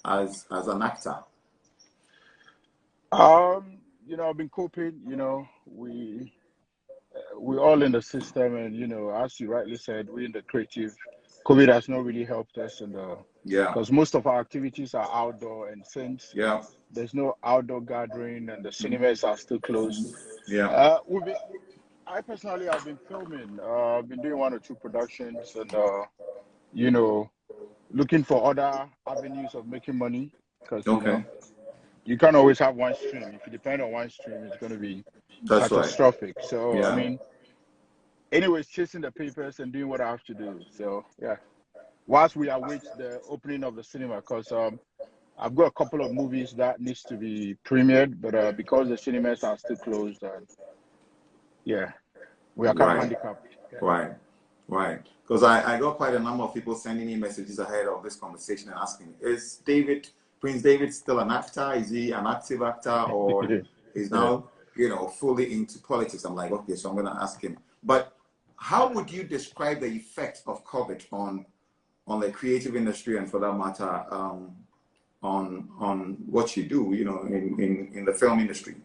as an actor? You know, I've been coping. You know, we're all in the system, and you know, as you rightly said, we're in the creative. COVID has not really helped us, and Yeah, because most of our activities are outdoor, and since yeah, there's no outdoor gathering and the cinemas are still closed, yeah. we've been. I personally have been filming. I've been doing one or two productions, and you know, looking for other avenues of making money, because you Okay, know, you can't always have one stream. If you depend on one stream, it's going to be that's right. catastrophic. So I Yeah, mean, anyways, chasing the papers and doing what I have to do. So yeah, whilst we await the opening of the cinema, because I've got a couple of movies that needs to be premiered, but because the cinemas are still closed, yeah, we are kind of right, handicapped. Yeah. right, right. Because I got quite a number of people sending me messages ahead of this conversation and asking, is Prince David still an actor? Is he an active actor, or is Yeah. now, fully into politics? I'm like, okay, so I'm going to ask him. But how would you describe the effect of COVID on the creative industry, and for that matter, on what you do, in the film industry?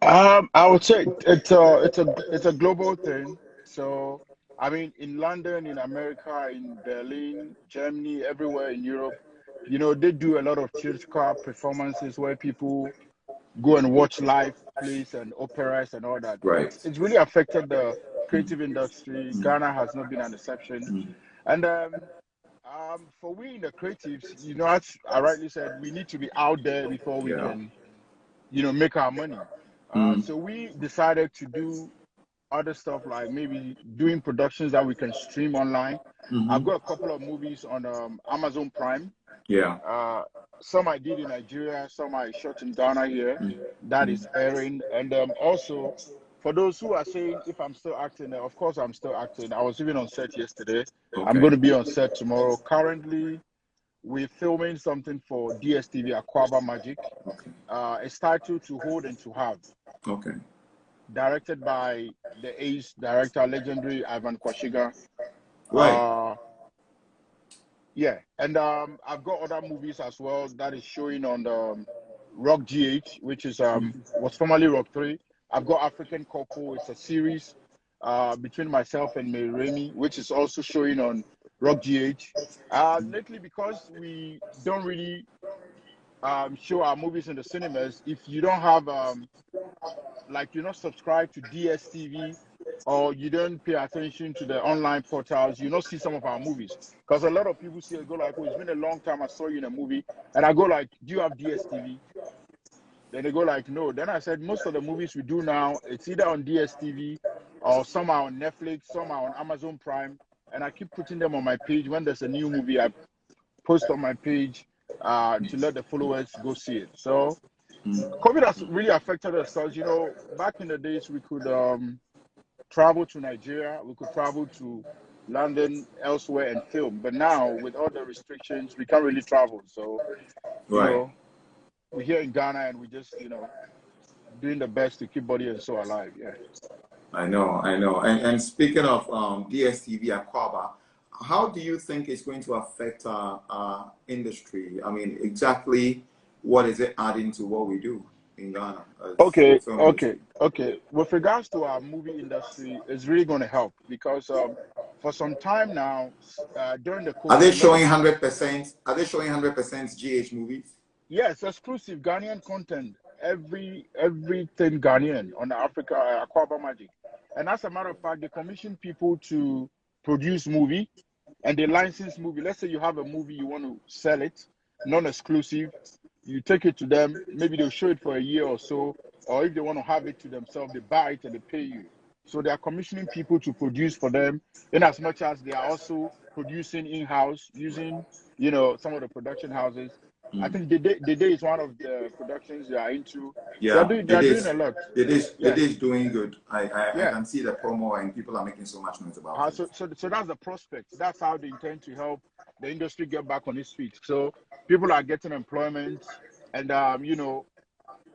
I would say it's a global thing. So I mean, in London, in America, in Berlin, Germany, everywhere in Europe, you know, they do a lot of theatrical performances where people go and watch live plays and operas and all that. Right. It's really affected the creative industry. Ghana has not been an exception. And for we in the creatives, you know, as I rightly said, we need to be out there before we Yeah. can, you know, make our money. So we decided to do other stuff, like maybe doing productions that we can stream online. I've got a couple of movies on Amazon Prime. Yeah. Some I did in Nigeria, some I shot in Ghana here. That is airing. And also, for those who are saying if I'm still acting, of course I'm still acting. I was even on set yesterday. I'm going to be on set tomorrow. Currently, we're filming something for Dstv, Akaba Magic. It's titled To Hold and To Have. Okay. Directed by the ace director, legendary Ivan Kwashiga. Right. Yeah, and I've got other movies as well that is showing on Rock GH, which is was formerly Rock 3. I've got African Couple. It's a series between myself and May Remy, which is also showing on Rock GH. Lately, because we don't really show our movies in the cinemas, if you don't have like you're not subscribed to DSTV, or you don't pay attention to the online portals, you don't see some of our movies. Because a lot of people see it, go like, oh, it's been a long time I saw you in a movie. And I go like, do you have DSTV? Then they go like, no. Then I said, most of the movies we do now, it's either on DSTV or some are on Netflix, some are on Amazon Prime. And I keep putting them on my page. When there's a new movie, I post on my page to let the followers go see it. So COVID has really affected us because, you know, back in the days, we could travel to Nigeria, we could travel to London, elsewhere, and film. But now, with all the restrictions, we can't really travel. So, you know, we're here in Ghana, and we just, you know, doing the best to keep body and soul alive. Yeah. I know. And speaking of DSTV Aquaba, how do you think it's going to affect our industry? I mean, exactly what is it adding to what we do in Ghana? Okay. With regards to our movie industry, it's really going to help because for some time now, during the COVID, are they showing 100%? Are they showing 100% GH movies? Yes, exclusive Ghanaian content. Everything Ghanaian on the Africa Aquaba Magic. And as a matter of fact, they commission people to produce movie, and they license movie. Let's say you have a movie, you want to sell it, non-exclusive. You take it to them, maybe they'll show it for a year or so, or if they want to have it to themselves, they buy it and they pay you. So they are commissioning people to produce for them, in as much as they are also producing in-house using, you know, some of the production houses. I think the day is one of the productions they are into. Yeah, they are doing a lot. It is doing good. I can see the promo, and people are making so much noise about it. So that's the prospect. That's how they intend to help the industry get back on its feet. So people are getting employment, and you know,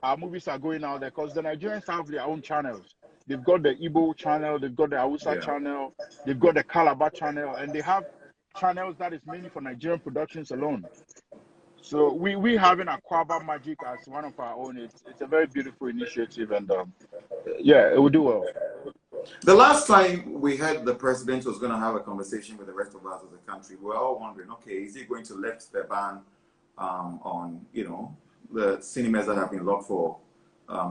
our movies are going out there because the Nigerians have their own channels. They've got the Igbo channel, they've got the Hausa channel, they've got the Calabar channel, and they have channels that is mainly for Nigerian productions alone. So we having Aquaba Magic as one of our own. It's a very beautiful initiative, and yeah, it will do well. The last time we heard the president was going to have a conversation with the rest of us as a country, we were all wondering, okay, is he going to lift the ban on, you know, the cinemas that have been locked for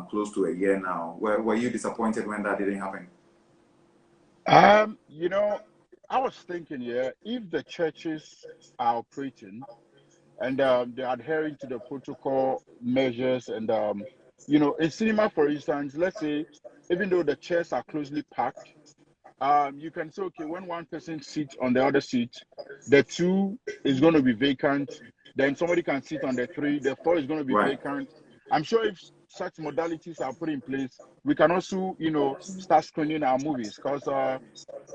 close to a year now? Were you disappointed when that didn't happen? You know, I was thinking, yeah, if the churches are operating and they're adhering to the protocol measures, and you know, in cinema, for instance, let's say, even though the chairs are closely packed, you can say, okay, when one person sits on the other seat, the two is going to be vacant. Then somebody can sit on the three, the four is going to be Right. vacant. I'm sure if such modalities are put in place, we can also, you know, start screening our movies, because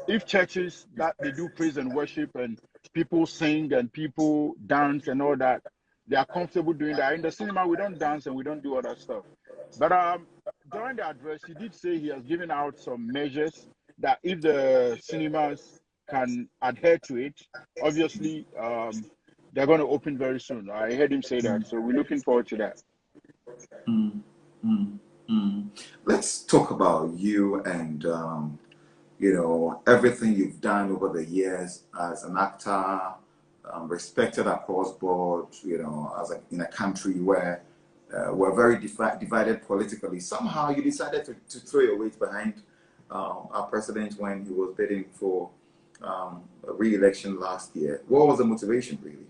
if churches that they do praise and worship and people sing and people dance and all that, they are comfortable doing that. In the cinema, we don't dance and we don't do other stuff. But during the address, he did say he has given out some measures that if the cinemas can adhere to it, obviously they're going to open very soon. I heard him say that, so we're looking forward to that. Mm, mm, mm. Let's talk about you and you know, everything you've done over the years as an actor, respected across board, you know, in a country where we're very divided politically. Somehow you decided to throw your weight behind our president when he was bidding for a re-election last year. What was the motivation, really?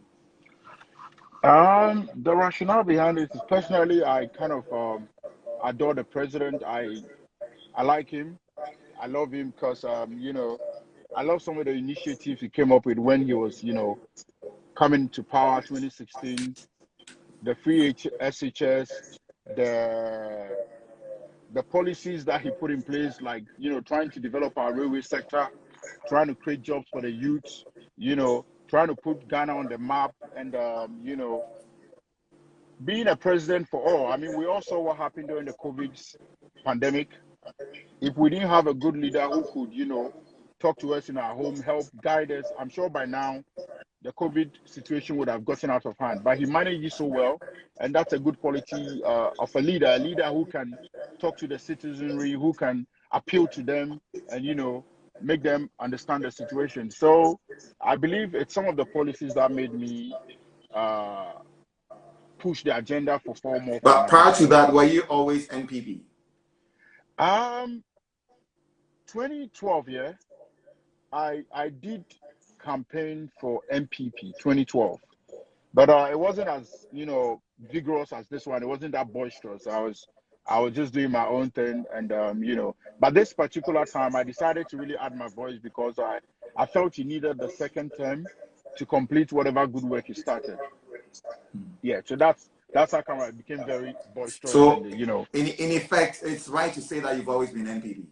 The rationale behind it is, personally, I kind of adore the president. I like him. I love him because you know, I love some of the initiatives he came up with when he was, you know, coming to power 2016, the FreeSHS, the the policies that he put in place, like, you know, trying to develop our railway sector, trying to create jobs for the youth, you know, trying to put Ghana on the map, and you know, being a president for all. I mean, we all saw what happened during the COVID pandemic. If we didn't have a good leader who could, you know, talk to us in our home, help guide us, I'm sure by now the COVID situation would have gotten out of hand. But he managed it so well, and that's a good quality of a leader who can talk to the citizenry, who can appeal to them, and, you know, make them understand the situation. So I believe it's some of the policies that made me push the agenda for 4 more But term prior to elections. that, were you always NPP? 2012, yeah, I did campaign for MPP 2012, but it wasn't as, you know, vigorous as this one. It wasn't that boisterous. I was just doing my own thing, and you know, but this particular time I decided to really add my voice because I felt he needed the second term to complete whatever good work he started. Yeah, so that's how come I became very boisterous, So, and you know, in effect, it's right to say that you've always been NPP.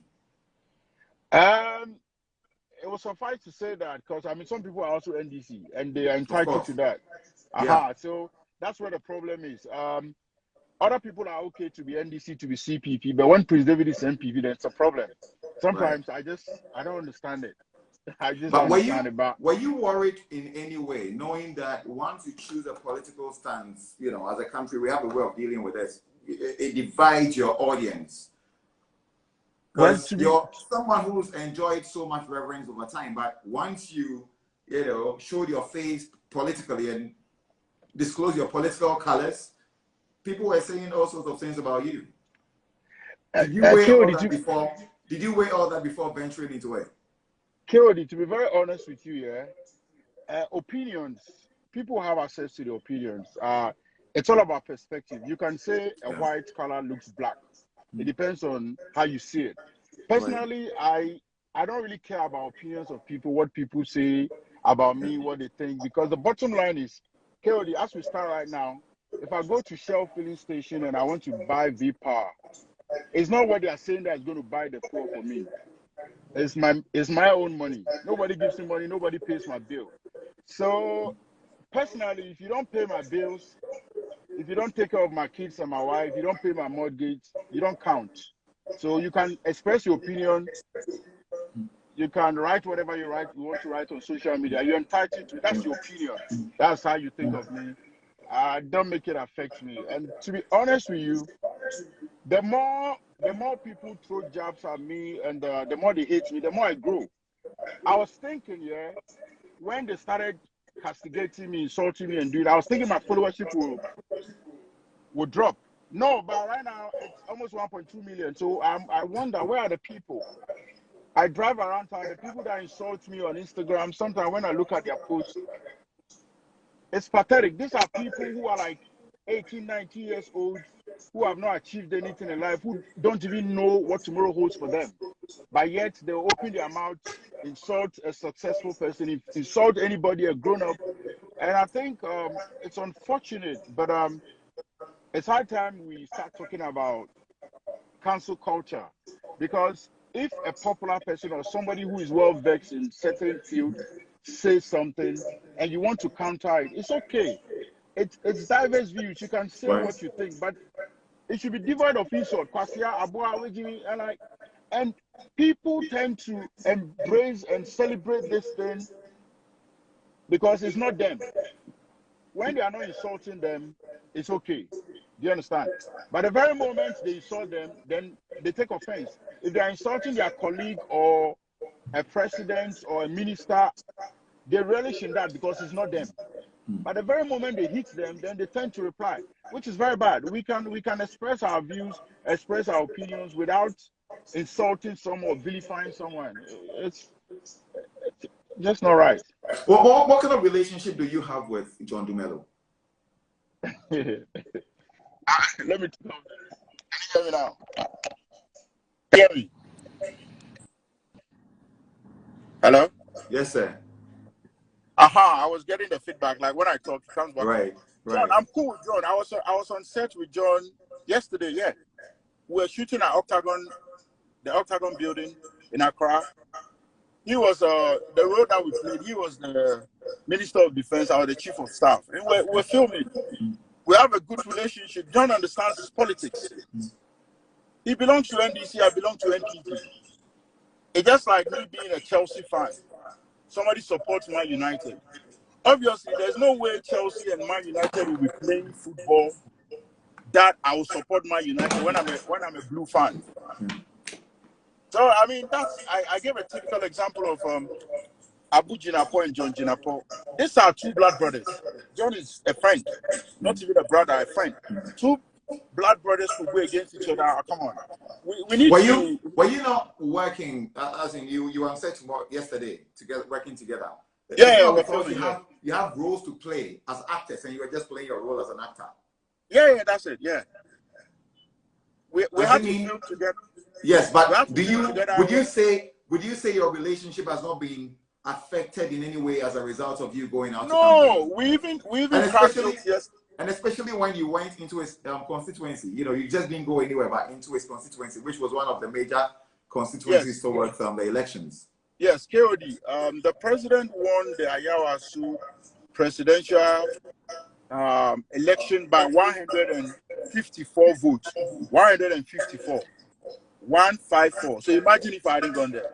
um it was suffice to say that, because I mean, some people are also NDC and they are Of entitled course. to that. Yeah. So that's where the problem is. Other people are okay to be NDC, to be CPP, but when Prince David is MPP, that's a problem. Right. Sometimes I don't understand it. I just don't But understand it. But were you worried in any way, knowing that once you choose a political stance, you know, as a country, we have a way of dealing with this. It divides your audience. well, Because to be you're someone who's enjoyed so much reverence over time, but once you know, showed your face politically and disclose your political colors, people were saying all sorts of things about you. Did you weigh all KOD, that before? Did you weigh all that before venturing into it? KOD, to be very honest with you, yeah, opinions. People have access to the opinions. It's all about perspective. You can say a Yeah. white color looks black. It depends on how you see it. Right. Personally, I don't really care about opinions of people, what people say about me, what they think, because the bottom line is, KOD, as we start right now, if I go to Shell filling station and I want to buy V-Power, it's not what they are saying that is going to buy the fuel for me. It's my own money. Nobody gives me money. Nobody pays my bill. So personally, if you don't pay my bills, if you don't take care of my kids and my wife, you don't pay my mortgage, you don't count. So you can express your opinion. You can write whatever you want to write on social media. You're entitled to. That's your opinion. That's how you think of me. don't make it affect me. And to be honest with you, the more people throw jabs at me, and the more they hate me, the more I grow. I was thinking, yeah, when they started castigating me, insulting me, and doing, I was thinking my followership would drop. No, but right now it's almost 1.2 million. So I wonder, where are the people? I drive around town. The people that insult me on Instagram, sometimes when I look at their posts, it's pathetic. These are people who are like 18, 19 years old, who have not achieved anything in life, who don't even know what tomorrow holds for them. But yet they open their mouth, insult a successful person, insult anybody, a grown-up. And I think it's unfortunate, but it's high time we start talking about cancel culture. Because if a popular person or somebody who is well vexed in certain field says something and you want to counter it, it's okay. It's diverse views. You can say what you think, but it should be devoid of insult. And people tend to embrace and celebrate this thing because it's not them. When they are not insulting them, it's okay. Do you understand? But the very moment they insult them, then they take offense. If they are insulting their colleague or a president or a minister, they relish in that because it's not them. But the very moment they hit them, then they tend to reply, which is very bad. We can express our views, express our opinions without insulting someone or vilifying someone. It's just not right. Well, what kind of relationship do you have with John Dumelo? Let me tell you. Can you hear me now? Hear me? Hello? Yes, sir. I was getting the feedback. Like when I talk, it comes back. Right. John, I'm cool with John. I was on set with John yesterday. Yeah, we were shooting at the Octagon building in Accra. He was the role that we played. He was the Minister of Defense. I was the Chief of Staff, and we're filming. We have a good relationship. John understands his politics. He belongs to NDC. I belong to NPP. It's just like me being a Chelsea fan. Somebody supports Man United. Obviously, there's no way Chelsea and Man United will be playing football that I will support Man United when I'm a blue fan. So I mean, I gave a typical example of Abu Jinapo and John Jinapo. These are two blood brothers. John is a friend, not even a brother, a friend. Two blood brothers who go against each other. Come on, we need to. Were you not working as in you were on set yesterday together, working together? Yeah, because you have roles to play as actors, and you were just playing your role as an actor. Yeah, that's it. Yeah, we have to film together. Yes, but would you say your relationship has not been affected in any way as a result of you going out? No, we even and especially when you went into his constituency, you just didn't go anywhere but into his constituency, which was one of the major constituencies towards the elections. Yes, KOD. The president won the Ayawasu presidential election by 154 votes. 154. 154. So imagine if I hadn't gone there.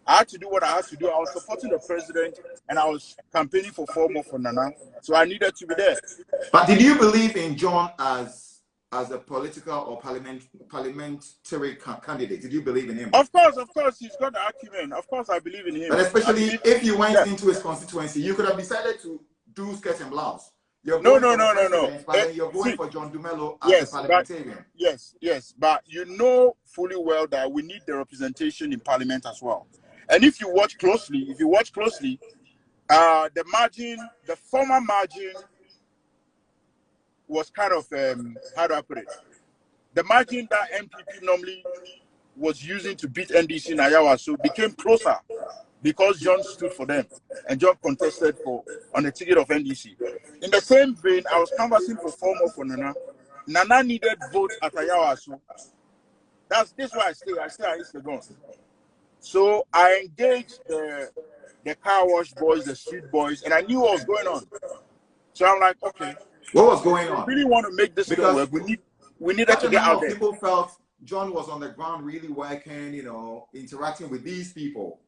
I had to do what I had to do. I was supporting the president and I was campaigning for 4 more for Nana. So I needed to be there. But did you believe in John as a political or parliamentary candidate? Did you believe in him? Of course, he's got the acumen. Of course, I believe in him. But especially if you went into his constituency, you could have decided to do skirt and blouse. No. But then you're going for John Dumelo as a parliamentarian. Yes. But you know fully well that we need the representation in parliament as well. And if you watch closely, the former margin was kind of, how do I put it? The margin that MPP normally was using to beat NDC in Ayawasu became closer because John stood for them and John contested on the ticket of NDC. In the same vein, I was canvassing for 4 more for Nana. Nana needed votes at Ayawasu. This why I stay at East Legon. So I engaged the car wash boys, the street boys, and I knew what was going on. So I'm like, okay. What was going on? We really want to make this thing work. We needed to get out there. People felt John was on the ground really working, interacting with these people.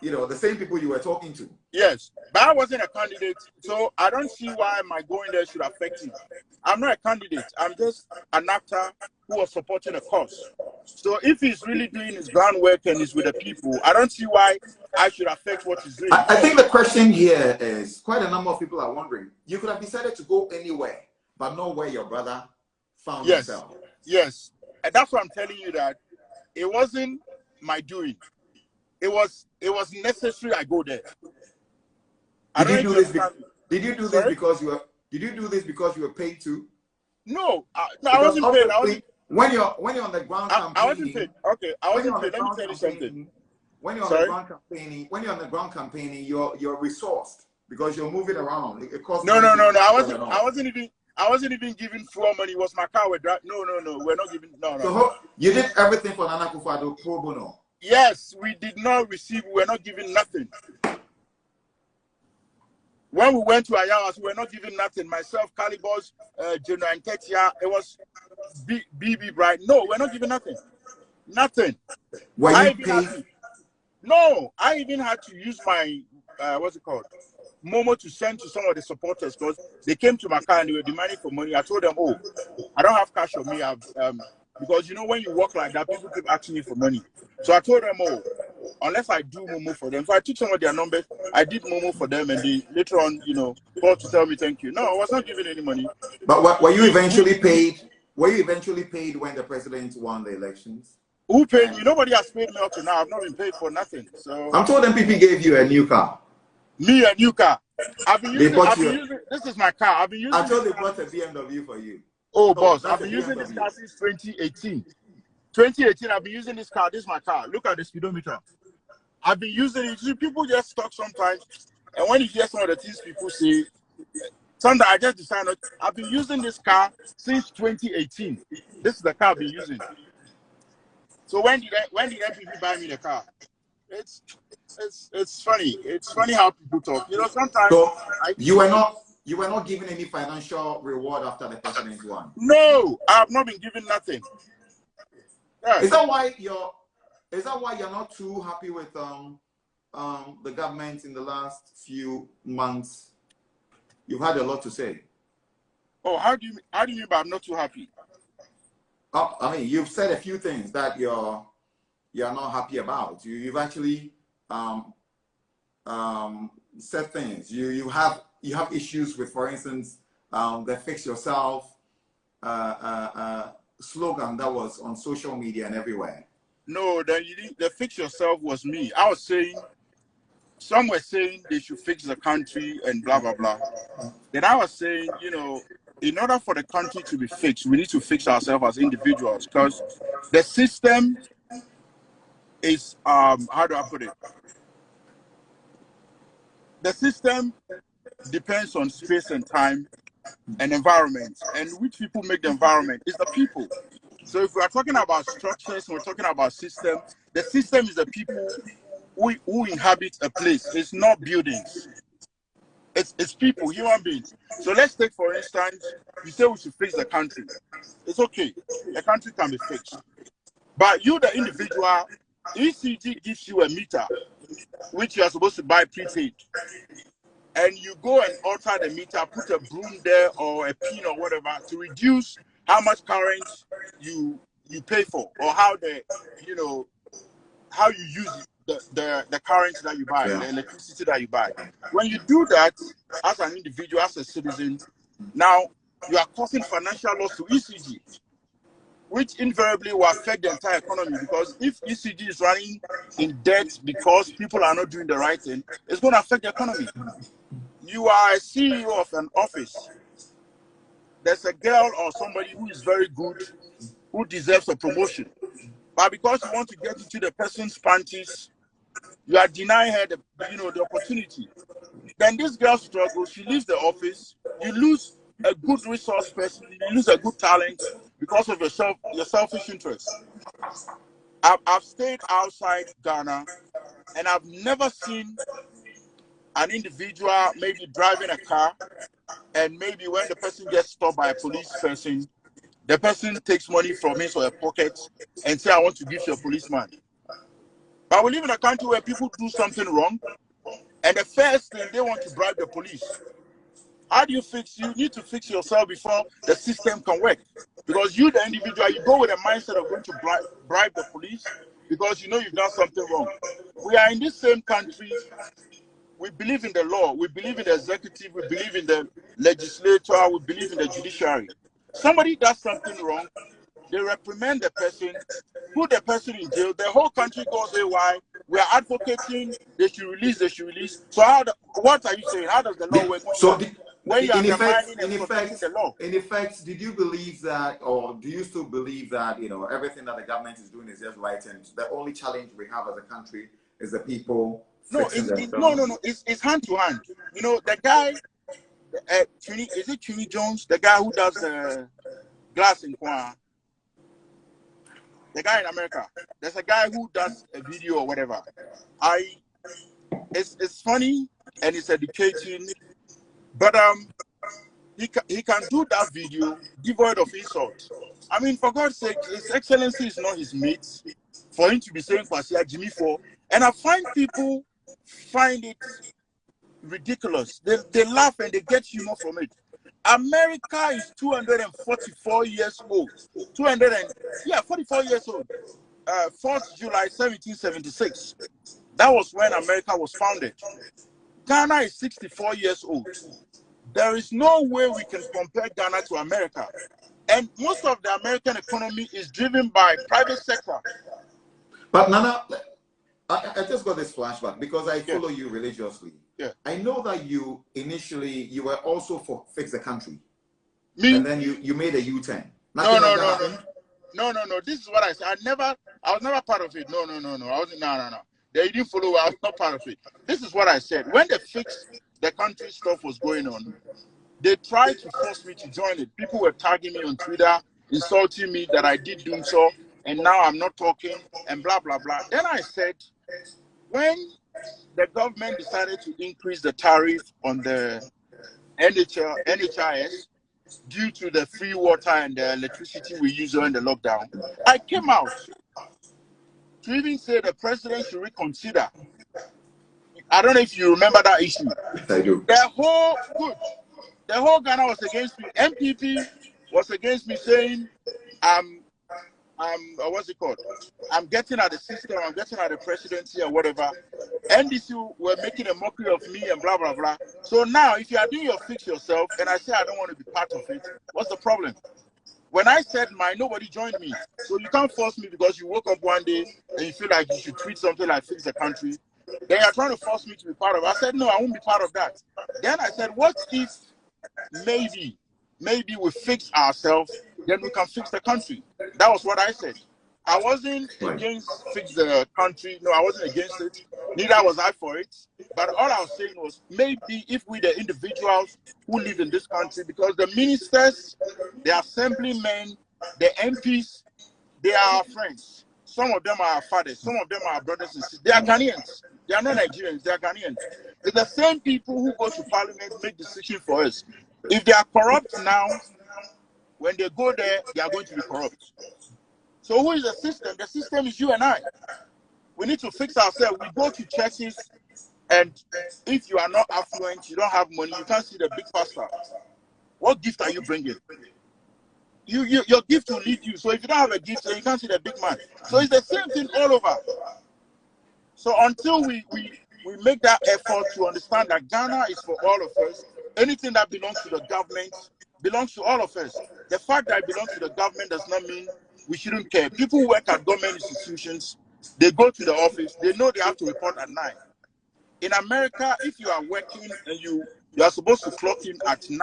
you know, the same people you were talking to. Yes, but I wasn't a candidate, so I don't see why my going there should affect him. I'm not a candidate. I'm just an actor who was supporting a cause. So if he's really doing his groundwork and he's with the people, I don't see why I should affect what he's doing. I think the question here is, quite a number of people are wondering, you could have decided to go anywhere, but not where your brother found himself. Yes, and that's why I'm telling you that it wasn't my doing. It was necessary I go there. Did you do this because you were paid to? No, I wasn't paid. When you're on the ground campaigning, I wasn't paid. Okay, I wasn't paid. Let me tell you something. When you're on the ground campaigning, you're resourced because you're moving around. It costs no. I wasn't even giving fuel money. It was my car. No. We're not giving. No. So you did everything for Nana Akufo-Addo pro bono. Yes, we did not receive. We're not giving nothing. When we went to Ayawas, we were not giving nothing. Myself, Calibos, General and Ketia, it was BB Bright. No, we're not giving nothing. Nothing. Were you paid? No, I even had to use my, what's it called? Momo to send to some of the supporters because they came to my car and they were demanding for money. I told them, oh, I don't have cash on me. Because, you know, when you work like that, people keep asking you for money. So I told them, oh, unless I do Momo for them. So I took some of their numbers. I did Momo for them, and they later on, you know, called to tell me thank you. No, I was not giving any money. But were you eventually paid? Were you eventually paid when the president won the elections? Who paid me? Nobody has paid me up to now. I've not been paid for nothing. So I'm told MPP gave you a new car. Me a new car. I've been using this is my car. I've been using. I told they bought a BMW for you. Oh, boss, I've been using this car since 2018. 2018, I've been using this car. This is my car. Look at the speedometer. I've been using it. See, people just talk sometimes, and when you hear some of the things people say, sometimes I just decide not. I've been using this car since 2018. This is the car I've been using. So when did MPP buy me the car? It's funny. It's funny how people talk. You know, sometimes. So you were not given any financial reward after the president won. No, I've not been given nothing. Yeah. Is that why you're not too happy with the government in the last few months? You've had a lot to say. Oh, how do you mean by I'm not too happy? Oh, I mean, you've said a few things that you're not happy about. You've actually said things. You have issues with, for instance, the Fix Yourself slogan that was on social media and everywhere. No, the Fix Yourself was me. I was saying, some were saying they should fix the country and blah, blah, blah. Then I was saying, you know, in order for the country to be fixed, we need to fix ourselves as individuals because the system is, how do I put it? The system depends on space and time and environment. And which people make the environment is the people. So if we are talking about structures, we're talking about system, the system is the people who inhabit a place. It's not buildings. It's people, human beings. So let's take, for instance, you say we should fix the country. It's okay. The country can be fixed. But you, the individual, ECG gives you a meter, which you are supposed to buy prepaid. And you go and alter the meter, put a broom there or a pin or whatever to reduce how much current you pay for, or how how you use the current that you buy, the electricity that you buy. When you do that as an individual, as a citizen, now you are causing financial loss to ECG, which invariably will affect the entire economy, because if ECG is running in debt because people are not doing the right thing, it's going to affect the economy. You are a CEO of an office. There's a girl or somebody who is very good, who deserves a promotion. But because you want to get into the person's panties, you are denying her the opportunity. Then this girl struggles, she leaves the office, you lose a good resource person, you lose a good talent because of your selfish interest. I've stayed outside Ghana and I've never seen an individual maybe driving a car, and maybe when the person gets stopped by a police person, the person takes money from his or her pocket and say, I want to give you a policeman. But we live in a country where people do something wrong, and the first thing they want to bribe the police. How do you fix? You need to fix yourself before the system can work. Because you, the individual, you go with a mindset of going to bribe the police because you know you've done something wrong. We are in this same country. We believe in the law. We believe in the executive. We believe in the legislature. We believe in the judiciary. Somebody does something wrong, they reprimand the person, put the person in jail. The whole country goes why we are advocating they should release, they should release. So what are you saying? How does the law work? So when you are undermining and protecting the law? In effect, did you believe that, or do you still believe that, you know, everything that the government is doing is just right, and the only challenge we have as a country is the people? No, no. It's hand to hand. You know, the guy, is it Twene Jonas, the guy who does the glass in Kwan? The guy in America. There's a guy who does a video or whatever. It's funny and it's educating, but he can do that video devoid of insult. I mean, for God's sake, His Excellency is not his mate for him to be saying Kwasia Jimmy for. And I find people find it ridiculous. They laugh and they get humor from it. America is 244 years old. 44 years old. 4th July 1776. That was when America was founded. Ghana is 64 years old. There is no way we can compare Ghana to America. And most of the American economy is driven by private sector. But Nana, I just got this flashback because I follow you religiously. Yeah. I know that you initially were also for fix the country. Me? And then you made a U-turn. No. This is what I said. I was never part of it. No. I wasn't. No. They didn't follow. I was not part of it. This is what I said. When they fixed the country stuff was going on, they tried to force me to join it. People were tagging me on Twitter, insulting me that I did do so, and now I'm not talking, and blah, blah, blah. Then I said, when the government decided to increase the tariff on the NHIS due to the free water and the electricity we use during the lockdown, I came out to even say the president should reconsider. I don't know if you remember that issue. I do. The whole Ghana was against me. MPP was against me, saying what's it called? I'm getting at the system, I'm getting at the presidency or whatever. NDC were making a mockery of me and blah, blah, blah. So now, if you are doing your fix yourself and I say I don't want to be part of it, what's the problem? When I said mine, nobody joined me. So you can't force me because you woke up one day and you feel like you should tweet something like fix the country. They are trying to force me to be part of it. I said, no, I won't be part of that. Then I said, what if maybe we fix ourselves, then we can fix the country? That was what I said. I wasn't against fix the country. No, I wasn't against it. Neither was I for it. But all I was saying was maybe if we, the individuals who live in this country, because the ministers, the assemblymen, the MPs, they are our friends. Some of them are our fathers. Some of them are our brothers and sisters. They are Ghanaians. They are not Nigerians. They are Ghanaians. It's the same people who go to parliament make decisions for us. If they are corrupt now, when they go there, they are going to be corrupt. So who is the system? The system is you and I. We need to fix ourselves. We go to churches, and if you are not affluent, you don't have money, you can't see the big pastor. What gift are you bringing? Your gift will lead you. So if you don't have a gift, then you can't see the big man. So it's the same thing all over. So until we make that effort to understand that Ghana is for all of us, anything that belongs to the government belongs to all of us. The fact that it belongs to the government does not mean we shouldn't care. People who work at government institutions, they go to the office, they know they have to report at 9. In America, if you are working and you are supposed to clock in at 9,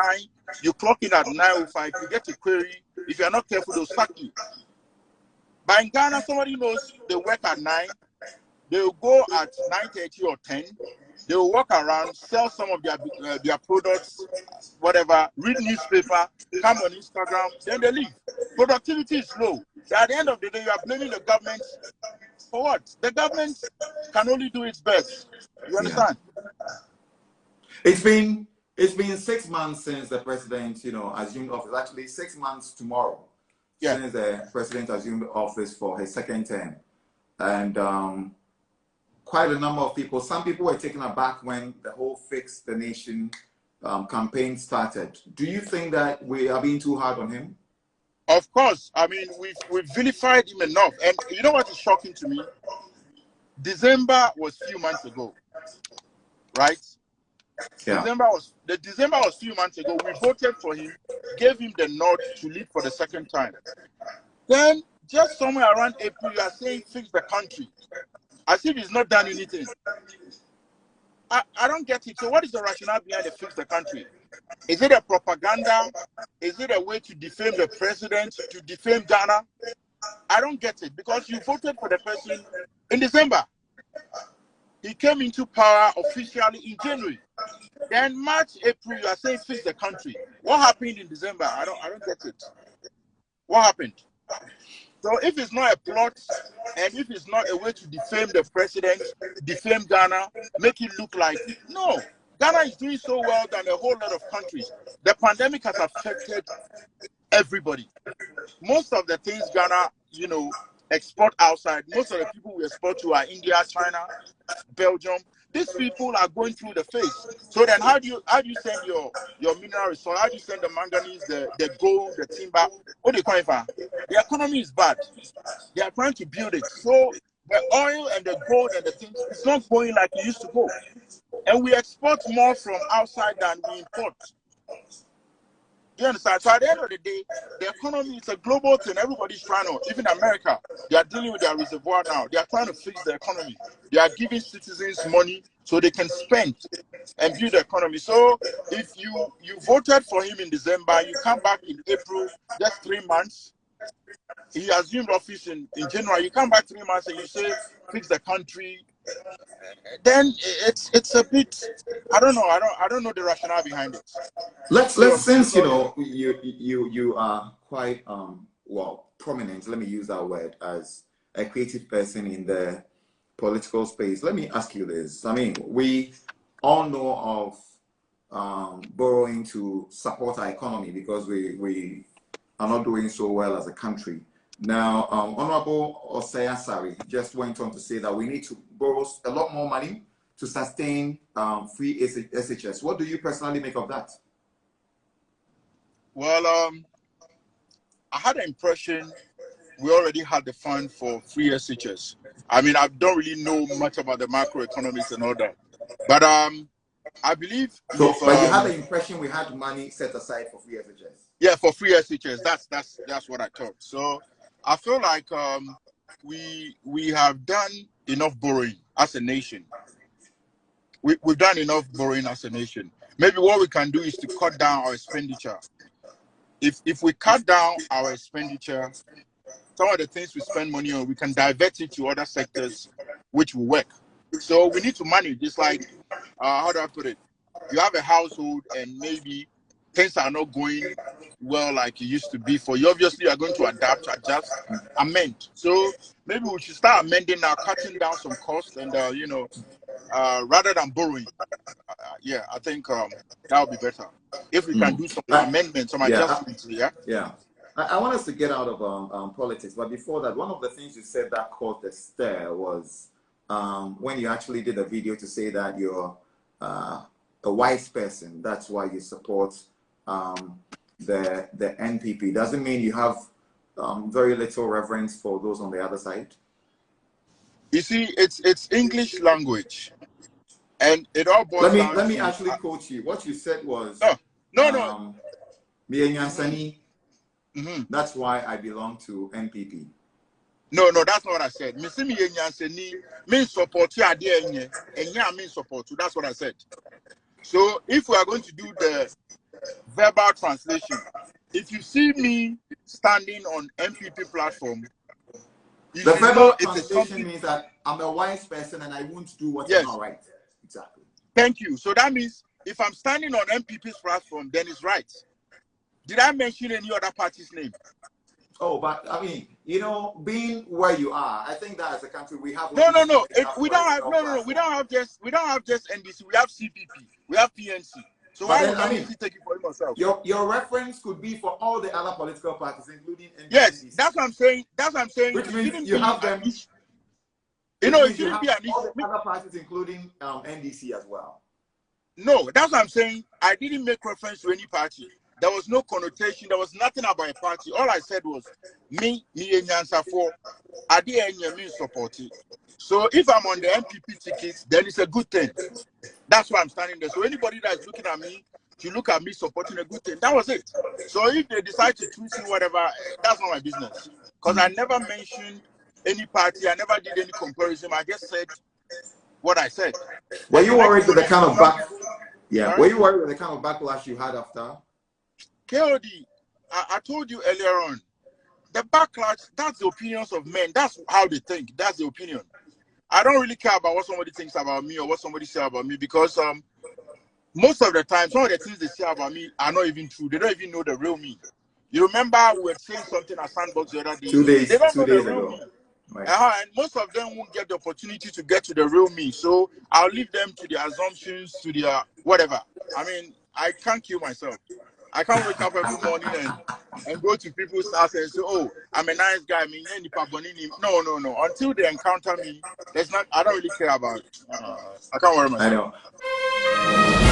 you clock in at 9:05, you get a query. If you are not careful, they'll sack you. But in Ghana, somebody knows they work at 9, they will go at 9:30 or 10. They will walk around, sell some of their products, whatever, read newspaper, come on Instagram, then they leave. Productivity is low. At the end of the day, you are blaming the government for what? The government can only do its best. You understand? Yeah. It's been 6 months since the president, assumed office. Actually, 6 months tomorrow since the president assumed office for his second term, and quite a number of people. Some people were taken aback when the whole Fix the Nation campaign started. Do you think that we are being too hard on him? Of course. I mean, we've vilified him enough. And you know what is shocking to me? December was few months ago, right? Yeah. December was few months ago. We voted for him, gave him the nod to lead for the second time. Then just somewhere around April, you are saying fix the country, as if he's not done anything. I don't get it. So what is the rationale behind the fix the country? Is it a propaganda? Is it a way to defame the president, to defame Ghana? I don't get it, because you voted for the person in December. He came into power officially in January. Then March, April, you are saying fix the country. What happened in December? I don't get it. What happened? So if it's not a plot, and if it's not a way to defame the president, defame Ghana, make it look like, no, Ghana is doing so well than a whole lot of countries. The pandemic has affected everybody. Most of the things Ghana, export outside, most of the people we export to are India, China, Belgium. These people are going through the face. So then how do you send your mineral resource? How do you send the manganese, the gold, the timber? What do you call it for? The economy is bad. They are trying to build it. So the oil and the gold and the things, it's not going like it used to go. And we export more from outside than we import. You understand? So at the end of the day, the economy is a global thing. Everybody's trying to, even America, they are dealing with their reservoir now. They are trying to fix the economy. They are giving citizens money so they can spend and build the economy. So if you voted for him in December, you come back in April, that's 3 months. He assumed office in January. You come back 3 months and you say fix the country. Then it's a bit, I don't know. I don't know the rationale behind it. Let's since you are quite prominent, let me use that word, as a creative person in the political space. Let me ask you this. I mean, we all know of borrowing to support our economy because we are not doing so well as a country. Now, Honorable Osei just went on to say that we need to borrow a lot more money to sustain FreeSHS. What do you personally make of that? Well, I had the impression we already had the fund for FreeSHS. I mean, I don't really know much about the macroeconomics and all that, but I believe. So, but you had the impression we had money set aside for FreeSHS. Yeah, for FreeSHS. That's what I thought. So I feel like we have done enough borrowing as a nation. We've done enough borrowing as a nation. Maybe what we can do is to cut down our expenditure. If we cut down our expenditure, some of the things we spend money on, we can divert it to other sectors which will work. So we need to manage. It's like, how do I put it? You have a household and maybe things are not going well like it used to be for you. Obviously, you are going to adapt, adjust, amend. So maybe we should start amending now, cutting down some costs, and rather than borrowing. Yeah, I think that would be better if we can do some amendments, some adjustments. Yeah. I want us to get out of politics, but before that, one of the things you said that caused a stir was when you actually did a video to say that you're a wise person. That's why you support the NPP. Doesn't mean you have very little reverence for those on the other side. You see, it's English language, and it all boils down. Let me actually quote you. What you said was, no. That's why I belong to NPP. No, that's not what I said. Mean support you and mean support you. That's what I said. So if we are going to do the verbal translation, if you see me standing on NPP platform, the verbal translation means that I'm a wise person and I won't do what's not right. Exactly. Thank you. So that means if I'm standing on NPP's platform, then it's right. Did I mention any other party's name? Oh, but I mean, being where you are, I think that as a country we have. We don't have just NDC. We have CPP. We have PNC. So why would NDC take it for himself? Your reference could be for all the other political parties, including NDC. Yes, that's what I'm saying. Which means you have them. You know, it shouldn't be an issue. Other parties, including NDC as well. No, that's what I'm saying. I didn't make reference to any party. There was no connotation. There was nothing about a party. All I said was, me and Nyansa for Adi and me support it. So if I'm on the MPP tickets, then it's a good thing. That's why I'm standing there. So anybody that's looking at me, to look at me supporting a good thing, that was it. So if they decide to tweet me, whatever, that's not my business. Because I never mentioned any party. I never did any comparison. I just said what I said. Were you worried with the kind of Sorry? Were you worried with the kind of backlash you had after? KOD, I told you earlier on, the backlash, that's the opinions of men. That's how they think. That's the opinion. I don't really care about what somebody thinks about me or what somebody says about me because most of the time, some of the things they say about me are not even true. They don't even know the real me. You remember we were saying something at Sandbox the other day. 2 days, they don't two know days the real ago. me. Right. And most of them won't get the opportunity to get to the real me. So I'll leave them to their assumptions, to their whatever. I mean, I can't kill myself. I can't wake up every morning and go to people's house and say, oh, I'm a nice guy. I mean, no. Until they encounter me, there's not. I don't really care about it. I can't worry myself. I know.